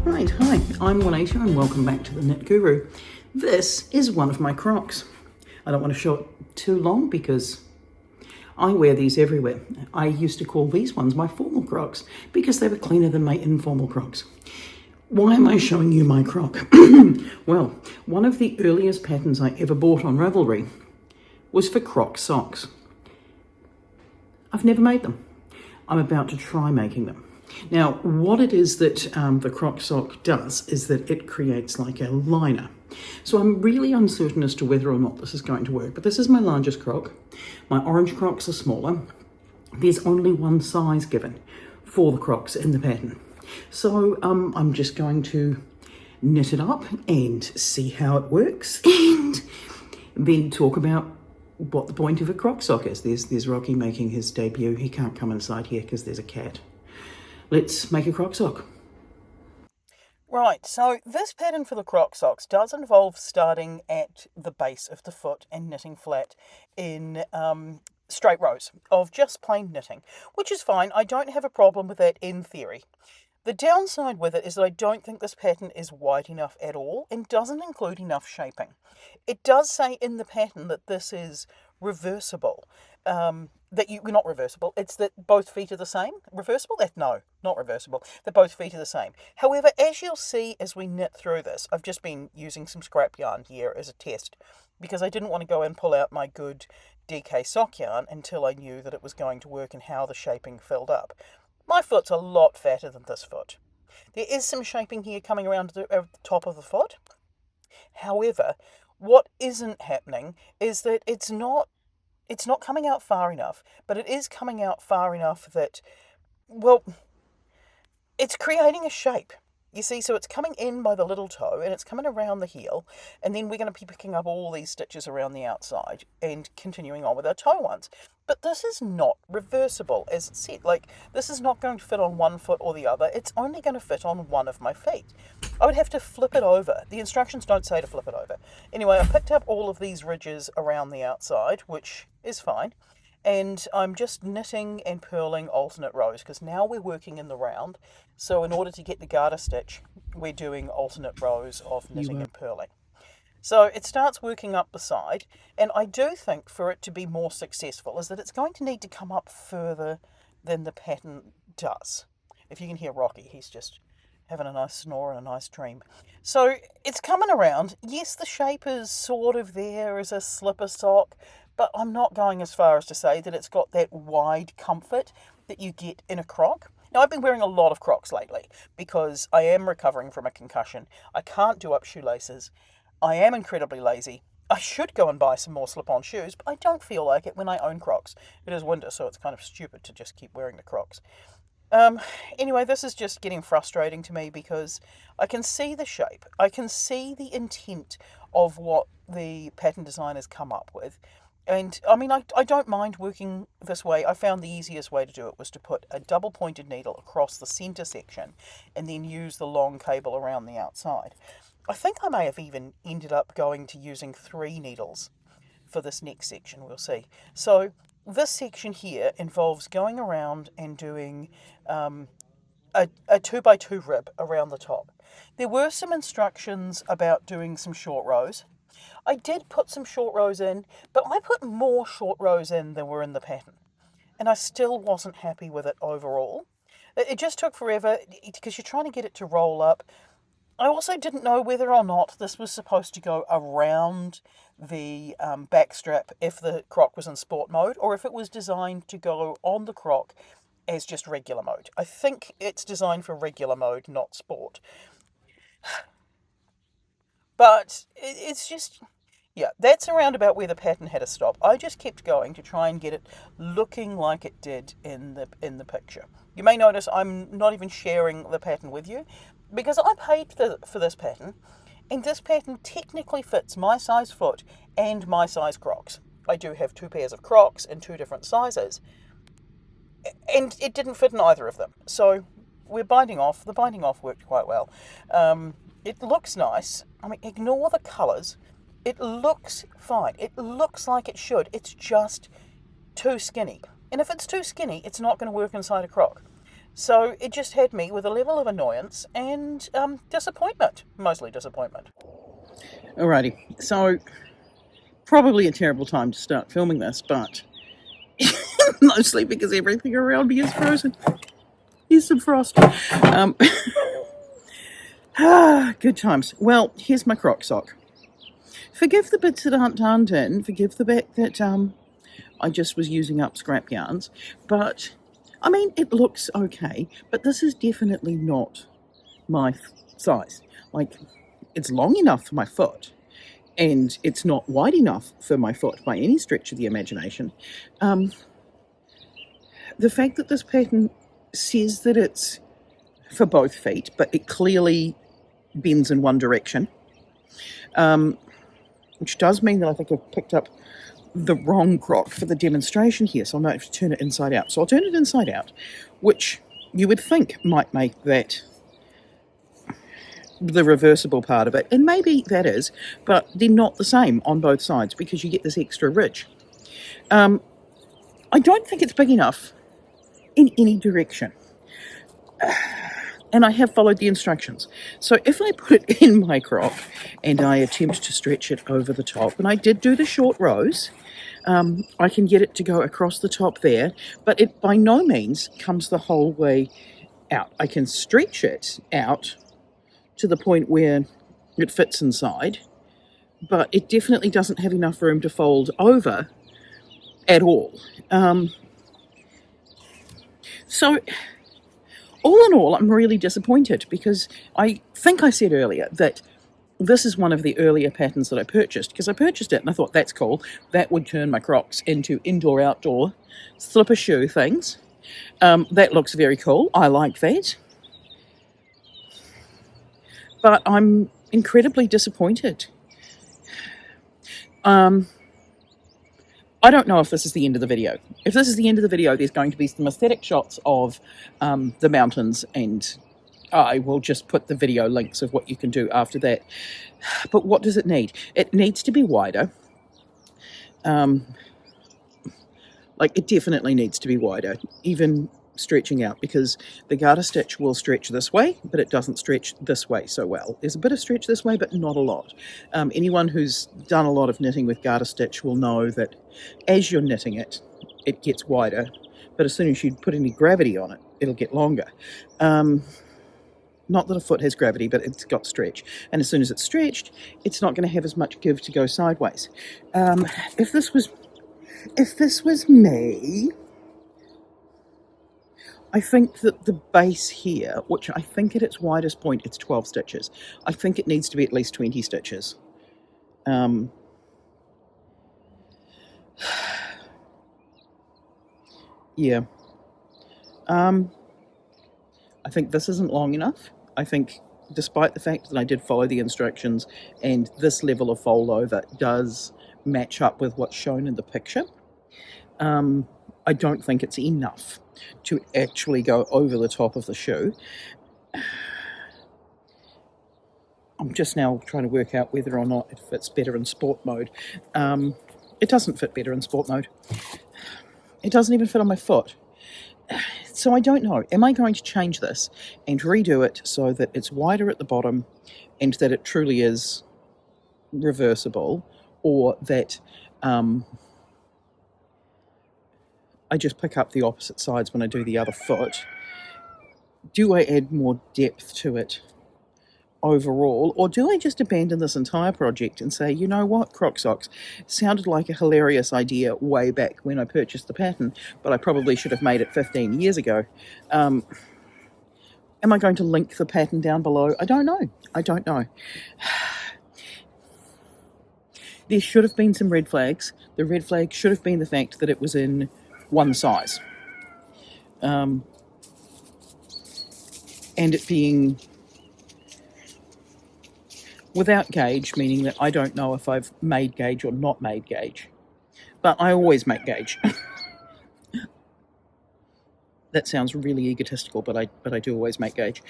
Right, hi, I'm Juanita and welcome back to the Knit Guru. This is one of my Crocs. I don't want to show it too long because I wear these everywhere. I used to call these ones my formal Crocs because they were cleaner than my informal Crocs. Why am I showing you my Croc? Well, one of the earliest patterns I ever bought on Ravelry was for Croc socks. I've never made them. I'm about to try making them. Now, what it is that the Croc sock does is that it creates like a liner. So I'm really uncertain as to whether or not this is going to work, but this is my largest Croc. My orange Crocs are smaller. There's only one size given for the Crocs in the pattern. So I'm just going to knit it up and see how it works and then talk about what the point of a Croc sock is. There's Rocky making his debut. He can't come inside here because there's a cat. Let's make a Croc sock. Right, so this pattern for the Croc socks does involve starting at the base of the foot and knitting flat in straight rows of just plain knitting, which is fine. I don't have a problem with that in theory. The downside with it is that I don't think this pattern is wide enough at all and doesn't include enough shaping. It does say in the pattern that this is reversible. Not reversible, it's that both feet are the same. Reversible? No, not reversible. That both feet are the same. However, as you'll see as we knit through this, I've just been using some scrap yarn here as a test because I didn't want to go and pull out my good DK sock yarn until I knew that it was going to work and how the shaping filled up. My foot's a lot fatter than this foot. There is some shaping here coming around the top of the foot. However, what isn't happening is that it's not coming out far enough, but it is coming out far enough that, well, it's creating a shape. You see, so it's coming in by the little toe and it's coming around the heel, and then we're going to be picking up all these stitches around the outside and continuing on with our toe ones. But this is not reversible, as it said. Like, this is not going to fit on one foot or the other. It's only going to fit on one of my feet. I would have to flip it over. The instructions don't say to flip it over. Anyway, I picked up all of these ridges around the outside, which is fine. And I'm just knitting and purling alternate rows because now we're working in the round. So in order to get the garter stitch, we're doing alternate rows of knitting and purling. So it starts working up the side, and I do think for it to be more successful is that it's going to need to come up further than the pattern does. If you can hear Rocky, he's just having a nice snore and a nice dream. So it's coming around. Yes, the shape is sort of there as a slipper sock, but I'm not going as far as to say that it's got that wide comfort that you get in a Croc. Now, I've been wearing a lot of Crocs lately because I am recovering from a concussion. I can't do up shoelaces. I am incredibly lazy. I should go and buy some more slip-on shoes, but I don't feel like it when I own Crocs. It is winter, so it's kind of stupid to just keep wearing the Crocs. Anyway, this is just getting frustrating to me because I can see the shape. I can see the intent of what the pattern designers come up with. And, I mean, I don't mind working this way. I found the easiest way to do it was to put a double-pointed needle across the centre section and then use the long cable around the outside. I think I may have even ended up going to using 3 needles for this next section, we'll see. So this section here involves going around and doing a 2x2 rib around the top. There were some instructions about doing some short rows. I did put some short rows in, but I put more short rows in than were in the pattern. And I still wasn't happy with it overall. It just took forever because you're trying to get it to roll up. I also didn't know whether or not this was supposed to go around the back strap if the Croc was in sport mode, or if it was designed to go on the Croc as just regular mode. I think it's designed for regular mode, not sport. But it's just, yeah, that's around about where the pattern had to stop. I just kept going to try and get it looking like it did in the picture. You may notice I'm not even sharing the pattern with you because I paid for this pattern, and this pattern technically fits my size foot and my size Crocs. I do have 2 pairs of Crocs in 2 different sizes, and it didn't fit in either of them. So we're binding off. The binding off worked quite well. It looks nice. I mean, ignore the colours. It looks fine. It looks like it should. It's just too skinny. And if it's too skinny, it's not going to work inside a Croc. So it just had me with a level of annoyance and disappointment, mostly disappointment. Alrighty, so probably a terrible time to start filming this, but mostly because everything around me is frozen. Here's some frost. Good times. Well, here's my Croc sock. Forgive the bits that aren't turned in. Forgive the bit that I just was using up scrap yarns. But, I mean, it looks okay. But this is definitely not my size. Like, it's long enough for my foot. And it's not wide enough for my foot by any stretch of the imagination. The fact that this pattern says that it's for both feet, but it clearly bends in one direction, which does mean that I think I've picked up the wrong croc for the demonstration here, so I might have to turn it inside out. So I'll turn it inside out, which you would think might make that the reversible part of it, and maybe that is, but they're not the same on both sides because you get this extra ridge. I don't think it's big enough in any direction. And I have followed the instructions. So if I put it in my croc and I attempt to stretch it over the top, and I did do the short rows, I can get it to go across the top there, but it by no means comes the whole way out. I can stretch it out to the point where it fits inside, but it definitely doesn't have enough room to fold over at all. So all in all, I'm really disappointed because I think I said earlier that this is one of the earlier patterns that I purchased, because I purchased it and I thought that's cool. That would turn my Crocs into indoor-outdoor slipper shoe things. That looks very cool. I like that. But I'm incredibly disappointed. I don't know if this is the end of the video. If this is the end of the video, there's going to be some aesthetic shots of the mountains, and I will just put the video links of what you can do after that. But what does it need? It needs to be wider. Like, it definitely needs to be wider, even stretching out, because the garter stitch will stretch this way, but it doesn't stretch this way so well. There's a bit of stretch this way, but not a lot. Anyone who's done a lot of knitting with garter stitch will know that as you're knitting it, it gets wider, but as soon as you put any gravity on it, it'll get longer. Not that a foot has gravity, but it's got stretch. And as soon as it's stretched, it's not going to have as much give to go sideways. If this was me, I think that the base here, which I think at its widest point, it's 12 stitches. I think it needs to be at least 20 stitches. Yeah. I think this isn't long enough. I think, despite the fact that I did follow the instructions and this level of fold over does match up with what's shown in the picture, I don't think it's enough to actually go over the top of the shoe. I'm just now trying to work out whether or not it fits better in sport mode. It doesn't fit better in sport mode. It doesn't even fit on my foot. So I don't know. Am I going to change this and redo it so that it's wider at the bottom and that it truly is reversible, or that I just pick up the opposite sides when I do the other foot? Do I add more depth to it overall, or do I just abandon this entire project and say, you know what, Croc Socks sounded like a hilarious idea way back when I purchased the pattern, but I probably should have made it 15 years ago. Am I going to link the pattern down below? I don't know. I don't know. There should have been some red flags. The red flag should have been the fact that it was in one size. And it being without gauge, meaning that I don't know if I've made gauge or not made gauge. But I always make gauge. That sounds really egotistical, but I do always make gauge.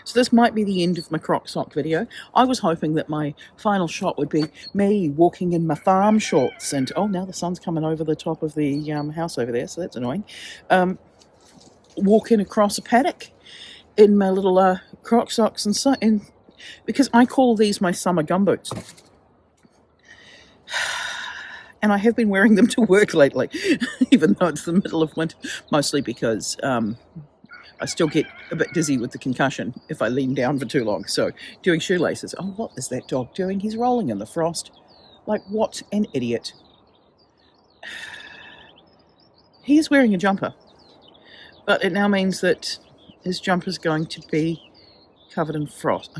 So this might be the end of my Croc sock video. I was hoping that my final shot would be me walking in my farm shorts, and oh, now the sun's coming over the top of the house over there, so that's annoying. walking across a paddock in my little Croc Socks and because I call these my summer gumboots. And I have been wearing them to work lately, even though it's the middle of winter, mostly because I still get a bit dizzy with the concussion if I lean down for too long. So doing shoelaces. Oh, what is that dog doing? He's rolling in the frost. Like, what an idiot. He is wearing a jumper, but it now means that his jumper is going to be covered in frost.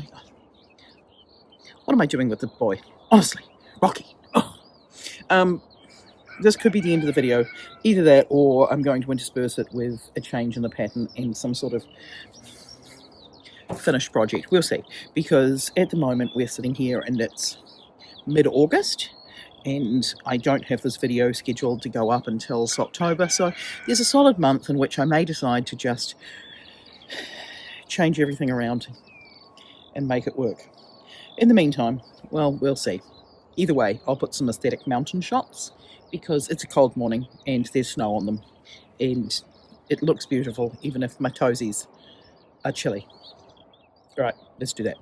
What am I doing with the boy? Honestly, Rocky. Oh. This could be the end of the video. Either that, or I'm going to intersperse it with a change in the pattern and some sort of finished project. We'll see. Because at the moment we're sitting here and it's mid-August, and I don't have this video scheduled to go up until Socktober, so there's a solid month in which I may decide to just change everything around and make it work. In the meantime, well, we'll see. Either way, I'll put some aesthetic mountain shots because it's a cold morning and there's snow on them, and it looks beautiful even if my toesies are chilly. All right, let's do that.